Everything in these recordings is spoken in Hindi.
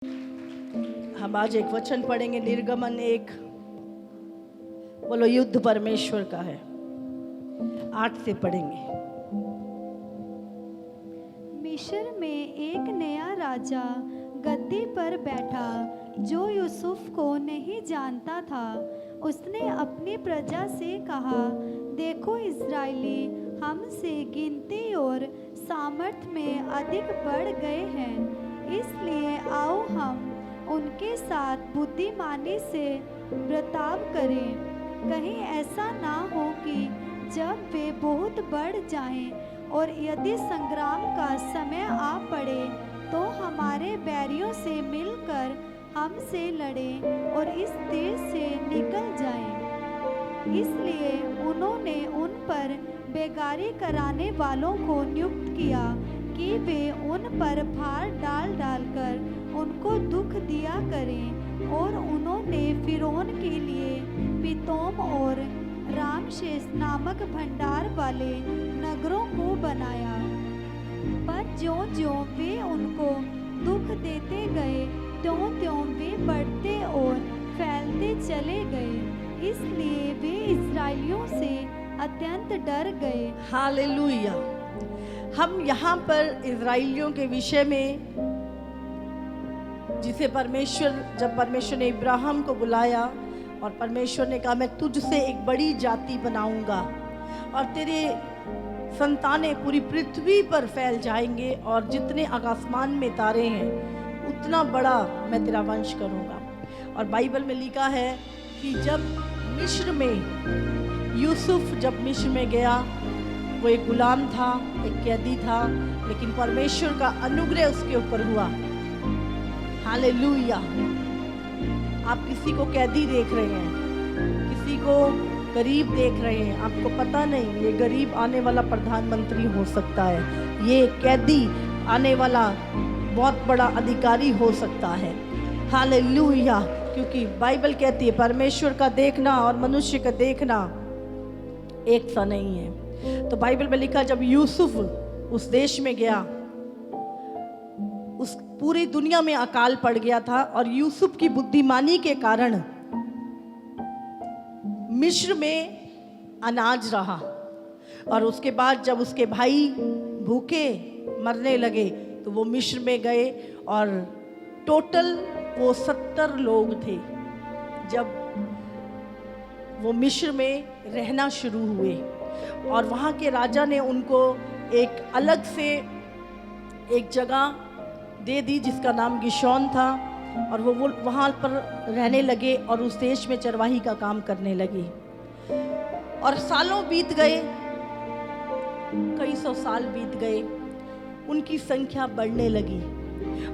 हम आज एक वचन पढ़ेंगे, निर्गमन 1। बोलो, युद्ध परमेश्वर का है। 8 से पढ़ेंगे। मिस्र में एक नया राजा गद्दी पर बैठा जो यूसुफ को नहीं जानता था। उसने अपनी प्रजा से कहा, देखो, इस्राएली हमसे गिनती और सामर्थ्य में अधिक बढ़ गए हैं, इसलिए आओ हम उनके साथ बुद्धिमानी से बर्ताव करें। कहीं ऐसा ना हो कि जब वे बहुत बढ़ जाएं और यदि संग्राम का समय आ पड़े तो हमारे बैरियों से मिलकर हमसे लड़ें और इस देश से निकल जाएं। इसलिए उन्होंने उन पर बेगारी कराने वालों को नियुक्त किया कि वे उन पर भार डाल डालकर उनको दुख दिया करें, और उन्होंने फिरौन के लिए पितोम और रामशेस नामक भंडार वाले नगरों को बनाया। पर ज्यों-ज्यों वे उनको दुख देते गए, त्यों-त्यों वे बढ़ते और फैलते चले गए। इसलिए वे इस्राएलियों से अत्यंत डर गए। हालेलुया। हम यहाँ पर इस्राएलियों के विषय में, जिसे जब परमेश्वर ने इब्राहिम को बुलाया और परमेश्वर ने कहा, मैं तुझसे एक बड़ी जाति बनाऊंगा और तेरे संतानें पूरी पृथ्वी पर फैल जाएंगे और जितने आकाशमान में तारे हैं उतना बड़ा मैं तेरा वंश करूंगा। और बाइबल में लिखा है कि जब मिस्र में यूसुफ मिस्र में गया, वो एक गुलाम था, एक कैदी था, लेकिन परमेश्वर का अनुग्रह उसके ऊपर हुआ। हालेलुया। आप किसी को कैदी देख रहे हैं, किसी को गरीब देख रहे हैं, आपको पता नहीं ये गरीब आने वाला प्रधानमंत्री हो सकता है, ये कैदी आने वाला बहुत बड़ा अधिकारी हो सकता है। हालेलुया। क्योंकि बाइबल कहती है परमेश्वर का देखना और मनुष्य का देखना एक सा नहीं है। तो बाइबल में लिखा, जब यूसुफ उस देश में गया, उस पूरी दुनिया में अकाल पड़ गया था और यूसुफ की बुद्धिमानी के कारण मिस्र में अनाज रहा। और उसके बाद जब उसके भाई भूखे मरने लगे तो वो मिस्र में गए और टोटल वो 70 लोग थे। जब वो मिस्र में रहना शुरू हुए और वहाँ के राजा ने उनको एक अलग से एक जगह दे दी जिसका नाम गिशोन था, और वो वहाँ पर रहने लगे और उस देश में चरवाही का काम करने लगे। और सालों बीत गए, कई सौ साल बीत गए, उनकी संख्या बढ़ने लगी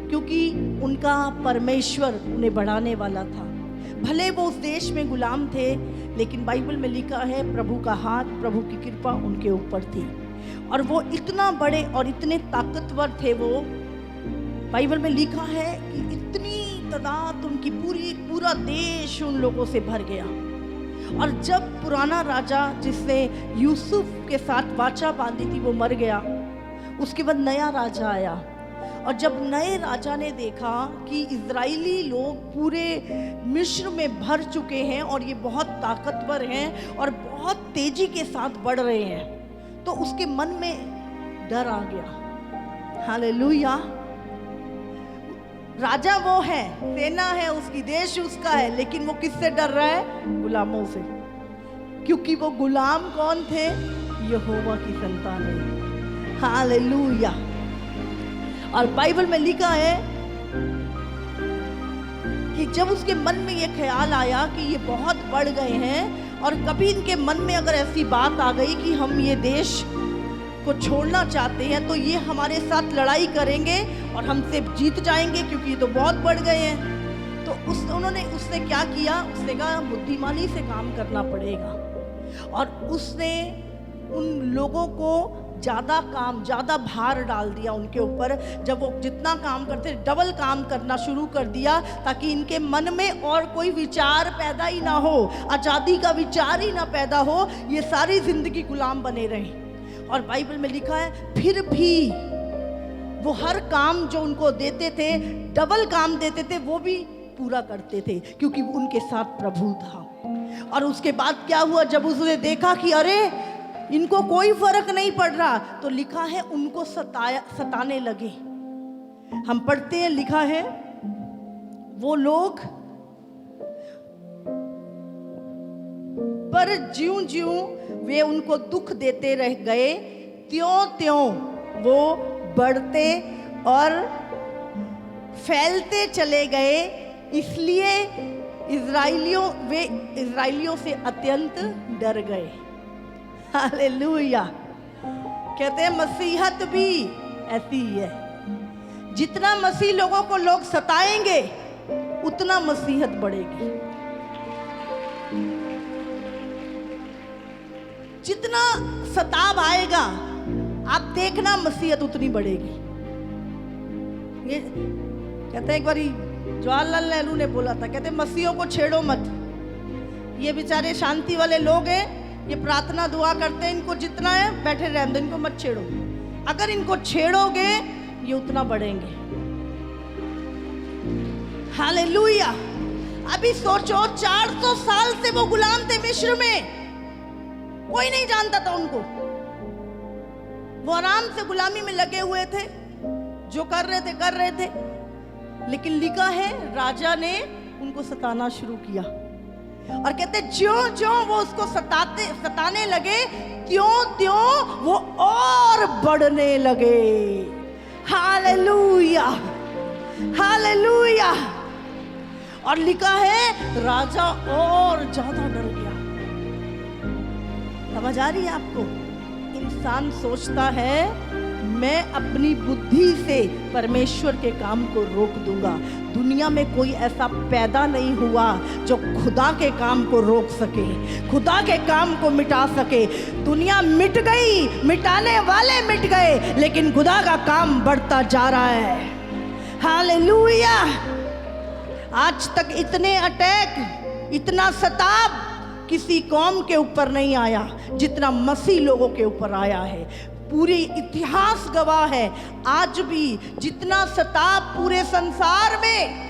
क्योंकि उनका परमेश्वर उन्हें बढ़ाने वाला था। भले वो उस देश में गुलाम थे, लेकिन बाइबल में लिखा है प्रभु का हाथ, प्रभु की कृपा उनके ऊपर थी और वो इतना बड़े और इतने ताकतवर थे। वो बाइबल में लिखा है कि इतनी तादाद उनकी पूरा देश उन लोगों से भर गया। और जब पुराना राजा जिसने यूसुफ के साथ वाचा बांधी थी वो मर गया, उसके बाद नया राजा आया। और जब नए राजा ने देखा कि इजरायली लोग पूरे मिस्र में भर चुके हैं और ये बहुत ताकतवर हैं और बहुत तेजी के साथ बढ़ रहे हैं, तो उसके मन में डर आ गया। हालेलुया। राजा वो है, सेना है उसकी, देश उसका है, लेकिन वो किससे डर रहा है? गुलामों से। क्योंकि वो गुलाम कौन थे? यहोवा की संतान है। हालेलुया। और बाइबल में लिखा है कि जब उसके मन में ये ख्याल आया कि ये बहुत बढ़ गए हैं और कभी इनके मन में अगर ऐसी बात आ गई कि हम ये देश को छोड़ना चाहते हैं तो ये हमारे साथ लड़ाई करेंगे और हमसे जीत जाएंगे क्योंकि ये तो बहुत बढ़ गए हैं। तो उसने क्या किया? उसने कहा बुद्धिमानी से काम करना पड़ेगा। और उसने उन लोगों को ज़्यादा भार डाल दिया उनके ऊपर। जब वो जितना काम करते डबल काम करना शुरू कर दिया, ताकि इनके मन में और कोई विचार पैदा ही ना हो, आज़ादी का विचार ही ना पैदा हो, ये सारी जिंदगी गुलाम बने रहे। और बाइबल में लिखा है फिर भी वो हर काम जो उनको देते थे, डबल काम देते थे, वो भी पूरा करते थे, क्योंकि उनके साथ प्रभु था। और उसके बाद क्या हुआ, जब उसने देखा कि अरे इनको कोई फर्क नहीं पड़ रहा, तो लिखा है उनको सताने लगे। हम पढ़ते हैं, लिखा है वो लोग पर ज्यों-ज्यों वे उनको दुख देते रह गए, त्यों-त्यों वो बढ़ते और फैलते चले गए। इसलिए इज़राइलियों से अत्यंत डर गए। हालेलुया। कहते हैं मसीहत भी ऐसी ही है, जितना मसीह लोगों को लोग सताएंगे उतना मसीहत बढ़ेगी। जितना सताव आएगा आप देखना, मसीहत उतनी बढ़ेगी। ये कहते हैं, एक बार जवाहरलाल नेहरू ने बोला था, कहते मसीहों को छेड़ो मत, ये बेचारे शांति वाले लोग हैं, ये प्रार्थना दुआ करते हैं, इनको जितना है बैठे रहने दो, इनको मत छेड़ो। अगर इनको छेड़ोगे ये उतना बढ़ेंगे। हालेलुया। अभी सोचो 400 साल से वो गुलाम थे मिस्र में, कोई नहीं जानता था उनको, वो आराम से गुलामी में लगे हुए थे, जो कर रहे थे। लेकिन लिखा है राजा ने उनको सताना शुरू किया, और कहते ज्यों-ज्यों वो उसको सताने लगे, त्यों-त्यों वो और बढ़ने लगे। Hallelujah, hallelujah. और लिखा है राजा और ज्यादा डर गया। समझ आ रही है आपको? इंसान सोचता है मैं अपनी बुद्धि से परमेश्वर के काम को रोक दूंगा। दुनिया में कोई ऐसा पैदा नहीं हुआ जो खुदा के काम को रोक सके, खुदा के काम को मिटा सके। दुनिया मिट गई, मिटाने वाले मिट गए, लेकिन खुदा का काम बढ़ता जा रहा है। हालेलुया। आज तक इतने अटैक, इतना सताव किसी कौम के ऊपर नहीं आया जितना मसीह लोगों के ऊपर आया है। पूरी इतिहास गवाह है। आज भी जितना सताव पूरे संसार में,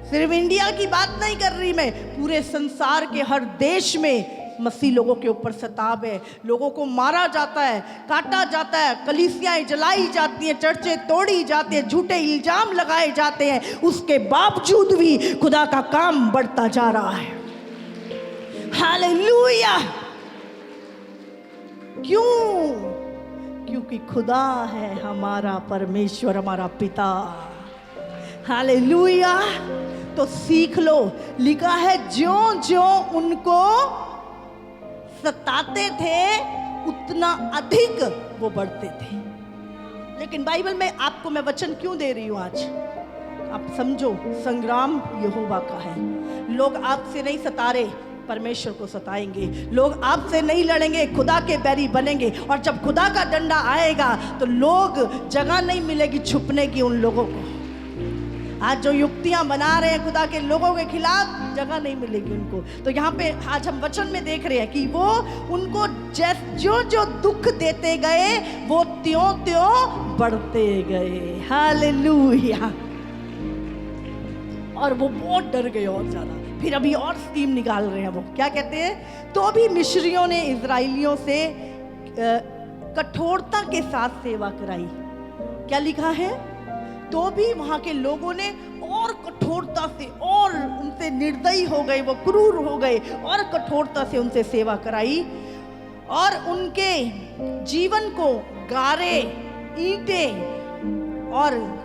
सिर्फ इंडिया की बात नहीं कर रही मैं, पूरे संसार के हर देश में मसीह लोगों के ऊपर सताव है। लोगों को मारा जाता है, काटा जाता है, कलीसियाएं जलाई जाती हैं, चर्चें तोड़ी जाती हैं, झूठे इल्जाम लगाए जाते हैं। उसके बावजूद भी खुदा का काम बढ़ता जा रहा है। हालेलुया। क्यों? क्योंकि खुदा है हमारा परमेश्वर, हमारा पिता। हालेलुया। तो सीख लो, लिखा है ज्यों-ज्यों उनको सताते थे उतना अधिक वो बढ़ते थे। लेकिन बाइबल में आपको मैं वचन क्यों दे रही हूं आज, आप समझो, संग्राम यहोवा का है। लोग आपसे नहीं सता रहे, परमेश्वर को सताएंगे। लोग आपसे नहीं लड़ेंगे, खुदा के बैरी बनेंगे। और जब खुदा का डंडा आएगा तो लोग, जगह नहीं मिलेगी छुपने की उन लोगों को। आज जो युक्तियां बना रहे हैं खुदा के लोगों के खिलाफ, जगह नहीं मिलेगी उनको। तो यहाँ पे आज हम वचन में देख रहे हैं कि वो उनको जो दुख देते गए वो त्यों-त्यों बढ़ते गए। हालेलुया। और वो बहुत डर गए और ज्यादा। फिर अभी और स्कीम निकाल रहे हैं वो, क्या कहते हैं, तो भी मिस्रियों ने इजराइलियों से कठोरता के साथ सेवा कराई। क्या लिखा है? तो भी वहां के लोगों ने और कठोरता से, और उनसे निर्दयी हो गए, वो क्रूर हो गए, और कठोरता से उनसे सेवा कराई। और उनके जीवन को गारे, ईंटें और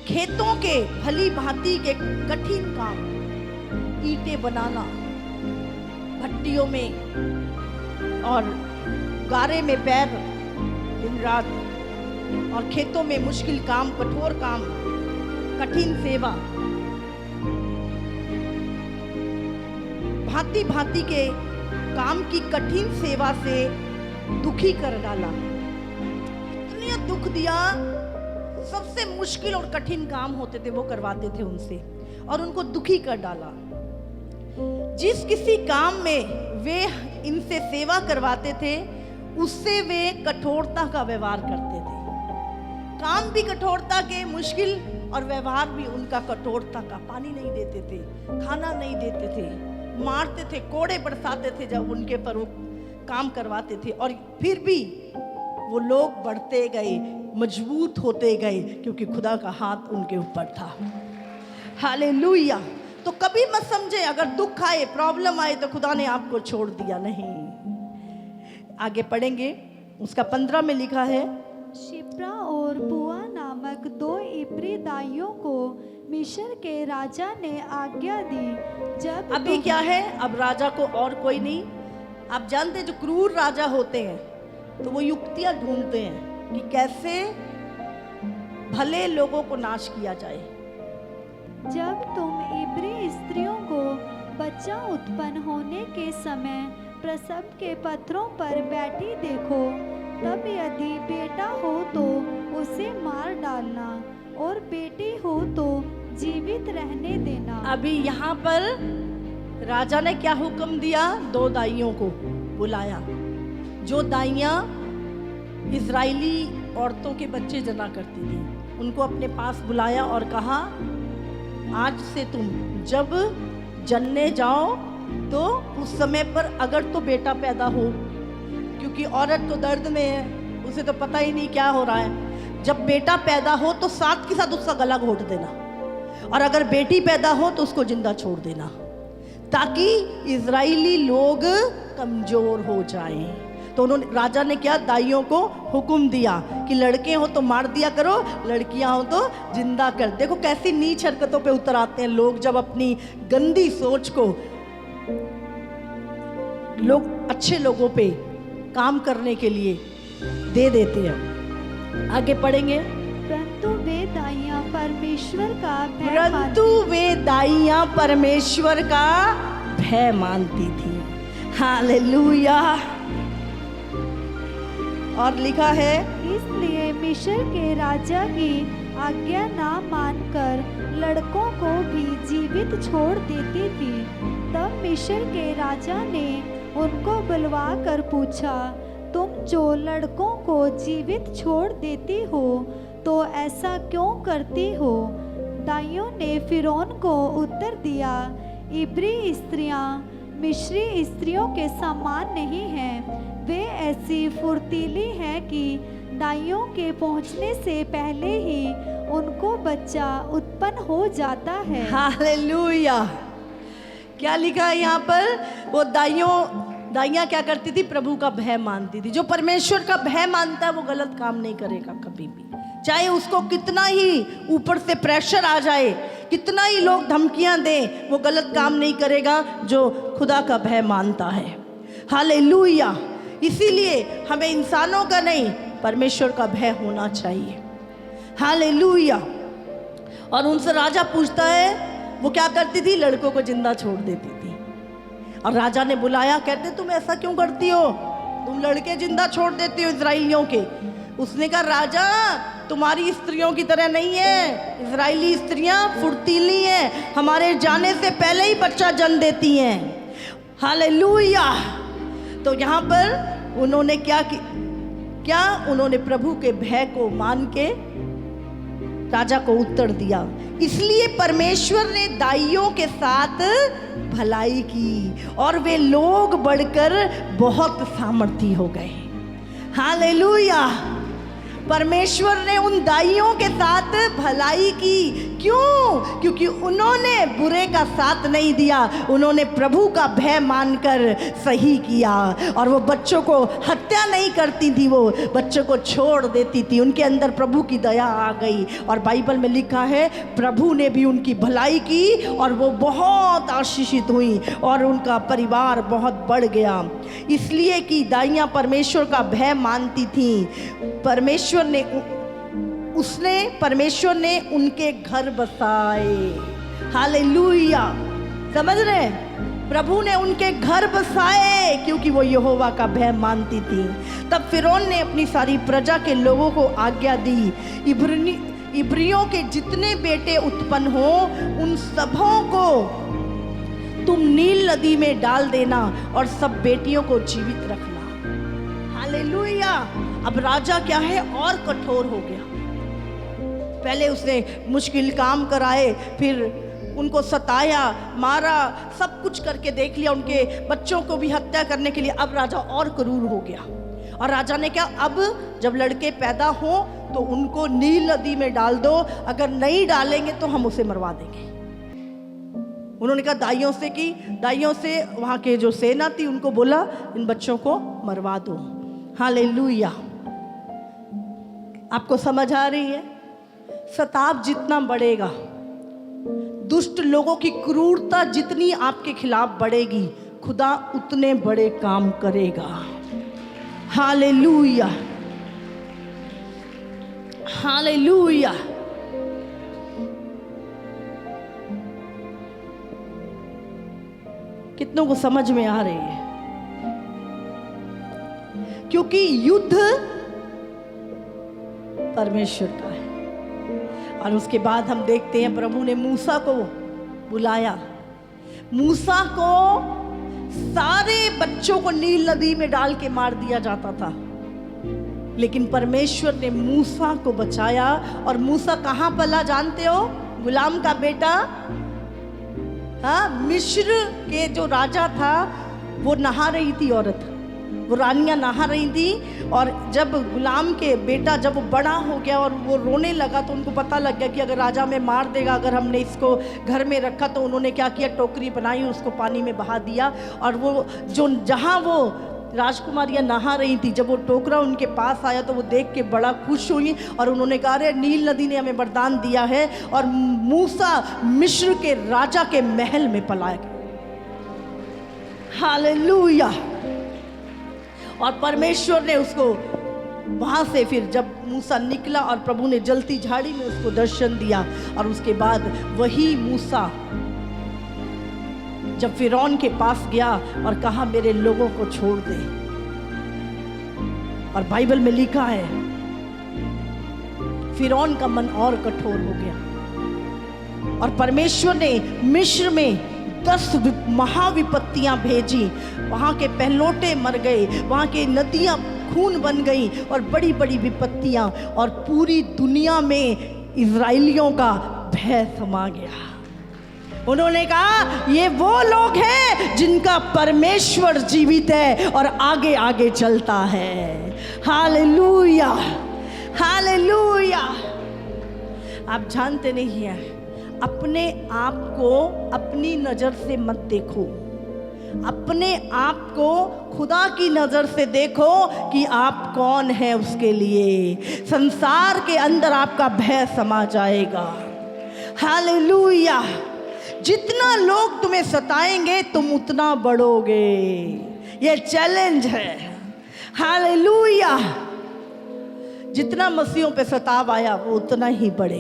खेतों के भली भांति के कठिन काम, ईंटें बनाना भट्टियों में और गारे में पैर दिन रात, और खेतों में मुश्किल काम, कठोर काम, कठिन सेवा, भांति भांति के काम की कठिन सेवा से दुखी कर डाला। इतने दुख दिया, सबसे मुश्किल और कठिन काम होते थे वो करवाते थे उनसे, और उनको दुखी कर डाला। जिस किसी काम में वे इनसे सेवा करवाते थे उससे वे कठोरता का व्यवहार करते थे। काम भी कठोरता के मुश्किल और व्यवहार भी उनका कठोरता का। पानी नहीं देते थे, खाना नहीं देते थे, मारते थे, कोड़े बरसाते थे जब उनके पर वो काम करवाते थे। और फिर भी वो लोग बढ़ते गए, मजबूत होते गए, क्योंकि खुदा का हाथ उनके ऊपर था। हालेलुया। तो कभी मत समझे अगर दुख आए, प्रॉब्लम आए तो खुदा ने आपको छोड़ दिया, नहीं। आगे पढ़ेंगे, उसका 15 में लिखा है, शिप्रा और पुआ नामक 2 इब्री दाइयों को मिस्र के राजा ने आज्ञा दी। जब अभी क्या है, अब राजा को और कोई नहीं। आप जानते हैं जो क्रूर राजा होते हैं तो वो युक्तियां ढूंढते हैं कि कैसे भले लोगों को नाश किया जाए। जब तुम इब्री स्त्रियों को बच्चा उत्पन्न होने के समय प्रसव के पत्थरों पर बैठी देखो, तब यदि बेटा हो तो उसे मार डालना और बेटी हो तो जीवित रहने देना। अभी यहाँ पर राजा ने क्या हुक्म दिया? 2 दाइयों को बुलाया, जो दाइयाँ इजरायली औरतों के बच्चे जना करती थी, उनको अपने पास बुलाया और कहा, आज से तुम जब जनने जाओ तो उस समय पर अगर तो बेटा पैदा हो, क्योंकि औरत तो दर्द में है, उसे तो पता ही नहीं क्या हो रहा है, जब बेटा पैदा हो तो साथ के साथ उसका गला घोट देना, और अगर बेटी पैदा हो तो उसको जिंदा छोड़ देना, ताकि इजरायली लोग कमजोर हो जाएं। तो उन्होंने, राजा ने क्या, दाइयों को हुक्म दिया कि लड़के हो तो मार दिया करो, लड़कियां हो तो जिंदा कर। देखो कैसी नीच हरकतों पे उतर आते हैं लोग, जब अपनी गंदी सोच को लोग अच्छे लोगों पे काम करने के लिए दे देते हैं। आगे पढ़ेंगे, परंतु वे दाइयां परमेश्वर का भय मानती थी। हालेलुया। और लिखा है, इसलिए मिस्र के राजा की आज्ञा ना मानकर लड़कों को भी जीवित छोड़ देती थी। तब मिस्र के राजा ने उनको बुलवा कर पूछा, तुम जो लड़कों को जीवित छोड़ देती हो तो ऐसा क्यों करती हो? दाइयों ने फिरौन को उत्तर दिया, इब्री स्त्रियां मिस्री स्त्रियों के समान नहीं हैं। वे ऐसी फुर्तीली हैं कि दाइयों के पहुंचने से पहले ही उनको बच्चा उत्पन्न हो जाता है। हालेलुया। क्या लिखा है यहाँ पर? वो दाइयाँ क्या करती थी? प्रभु का भय मानती थी। जो परमेश्वर का भय मानता है वो गलत काम नहीं करेगा कभी भी, चाहे उसको कितना ही ऊपर से प्रेशर आ जाए, कितना ही लोग धमकियां दें, वो गलत काम नहीं करेगा जो खुदा का भय मानता है। हालेलुया। इसीलिए हमें इंसानों का नहीं, परमेश्वर का भय होना चाहिए। हालेलुया। और उनसे राजा पूछता है, वो क्या करती थी? लड़कों को जिंदा छोड़ देती थी। और राजा ने बुलाया, कहते तुम ऐसा क्यों करती हो? तुम लड़के जिंदा छोड़ देती हो इजराइलियों के। उसने कहा, राजा तुम्हारी स्त्रियों की तरह नहीं है, इजरायली स्त्रियां फुर्तीली हैं, हमारे जाने से पहले ही बच्चा जन्म देती हैं। हालेलुया। तो यहाँ पर उन्होंने क्या उन्होंने प्रभु के भय को मान के राजा को उत्तर दिया। इसलिए परमेश्वर ने दाइयों के साथ भलाई की और वे लोग बढ़कर बहुत सामर्थी हो गए। हालेलुया। परमेश्वर ने उन दाइयों के साथ भलाई की। क्यों? क्योंकि उन्होंने बुरे का साथ नहीं दिया, उन्होंने प्रभु का भय मानकर सही किया। और वो बच्चों को हत्या नहीं करती थी, वो बच्चों को छोड़ देती थी। उनके अंदर प्रभु की दया आ गई। और बाइबल में लिखा है, प्रभु ने भी उनकी भलाई की और वो बहुत आशीषित हुई और उनका परिवार बहुत बढ़ गया। इसलिए कि दाइयाँ परमेश्वर का भय मानती थीं। परमेश्वर ने उनके घर बसाए। हालेलुया। समझ रहे? प्रभु ने उनके घर बसाए क्योंकि वो यहोवा का भय मानती थी। तब फिरौन ने अपनी सारी प्रजा के लोगों को आज्ञा दी, इब्रियों के जितने बेटे उत्पन्न हो उन सबों को तुम नील नदी में डाल देना और सब बेटियों को जीवित रखना। हालेलुया। अब राजा क्या है? और कठोर हो गया। पहले उसने मुश्किल काम कराए, फिर उनको सताया, मारा, सब कुछ करके देख लिया, उनके बच्चों को भी हत्या करने के लिए। अब राजा और क्रूर हो गया और राजा ने क्या, अब जब लड़के पैदा हो तो उनको नील नदी में डाल दो, अगर नहीं डालेंगे तो हम उसे मरवा देंगे। उन्होंने कहा दाइयों से कि दाइयों से वहाँ के जो सेना थी उनको बोला इन बच्चों को मरवा दो। हालेलुया। आपको समझ आ रही है? सताव जितना बढ़ेगा, दुष्ट लोगों की क्रूरता जितनी आपके खिलाफ बढ़ेगी, खुदा उतने बड़े काम करेगा। Hallelujah, hallelujah. कितनों को समझ में आ रही है? क्योंकि युद्ध परमेश्वर का है। और उसके बाद हम देखते हैं प्रभु ने मूसा को बुलाया। मूसा को सारे बच्चों को नील नदी में डाल के मार दिया जाता था, लेकिन परमेश्वर ने मूसा को बचाया। और मूसा कहाँ पला जानते हो? गुलाम का बेटा, हाँ, मिस्र के जो राजा था वो नहा रही थी औरत, वो रानियां नहा रही थी। और जब गुलाम के बेटा जब वो बड़ा हो गया और वो रोने लगा तो उनको पता लग गया कि अगर राजा में मार देगा, अगर हमने इसको घर में रखा, तो उन्होंने क्या किया, टोकरी बनाई, उसको पानी में बहा दिया। और वो जो जहाँ वो राजकुमारियाँ नहा रही थी, जब वो टोकरा उनके पास आया तो वो देख के बड़ा खुश हुई और उन्होंने कहा अरे नील नदी ने हमें वरदान दिया है। और मूसा मिस्र के राजा के महल में पलाया गया। हालेलुया। और परमेश्वर ने उसको वहां से, फिर जब मूसा निकला और प्रभु ने जलती झाड़ी में उसको दर्शन दिया, और उसके बाद वही मूसा जब फिरौन के पास गया और कहा मेरे लोगों को छोड़ दे, और बाइबल में लिखा है फिरौन का मन और कठोर हो गया और परमेश्वर ने मिस्र में 10 महाविपत्तियां भेजी। वहां के पहलोटे मर गए, वहां की नदियां खून बन गई और बड़ी बड़ी विपत्तियां, और पूरी दुनिया में इजराइलियों का भय समा गया। उन्होंने कहा ये वो लोग हैं जिनका परमेश्वर जीवित है और आगे आगे चलता है। Hallelujah, hallelujah. आप जानते नहीं हैं, अपने आप को अपनी नजर से मत देखो, अपने आप को खुदा की नजर से देखो कि आप कौन है उसके लिए। संसार के अंदर आपका भय समा जाएगा। हालेलुया। जितना लोग तुम्हें सताएंगे तुम उतना बढ़ोगे, ये चैलेंज है। हालेलुया। जितना मसीहों पे सताव आया वो उतना ही बढ़े।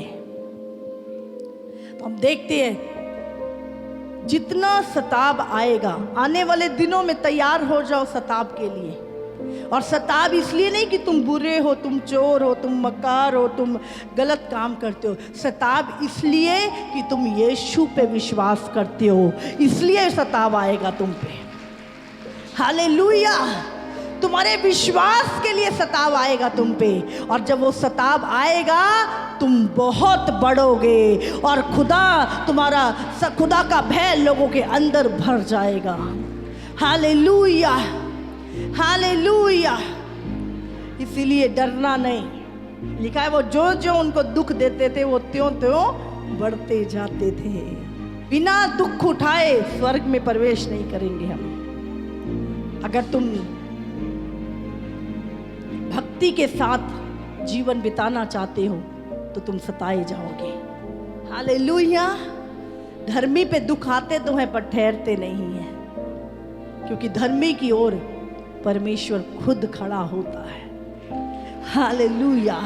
तो हम देखते हैं जितना सताव आएगा, आने वाले दिनों में तैयार हो जाओ सताव के लिए। और सताव इसलिए नहीं कि तुम बुरे हो, तुम चोर हो, तुम मकार हो, तुम गलत काम करते हो। सताव इसलिए कि तुम यीशु पे विश्वास करते हो, इसलिए सताव आएगा तुम पे। हालेलुया। तुम्हारे विश्वास के लिए सताव आएगा तुम पे, और जब वो सताव आएगा तुम बहुत बढ़ोगे और खुदा का भय लोगों के अंदर भर जाएगा। Hallelujah, hallelujah. इसीलिए डरना नहीं। लिखा है वो जो जो उनको दुख देते थे वो त्यों त्यों बढ़ते जाते थे। बिना दुख उठाए स्वर्ग में प्रवेश नहीं करेंगे हम। अगर तुम भक्ति के साथ जीवन बिताना चाहते हो तो तुम सताए जाओगे। हालेलुया। धर्मी पे दुख आते तो हैं पर ठहरते नहीं हैं, क्योंकि धर्मी की ओर परमेश्वर खुद खड़ा होता है। हालेलुया।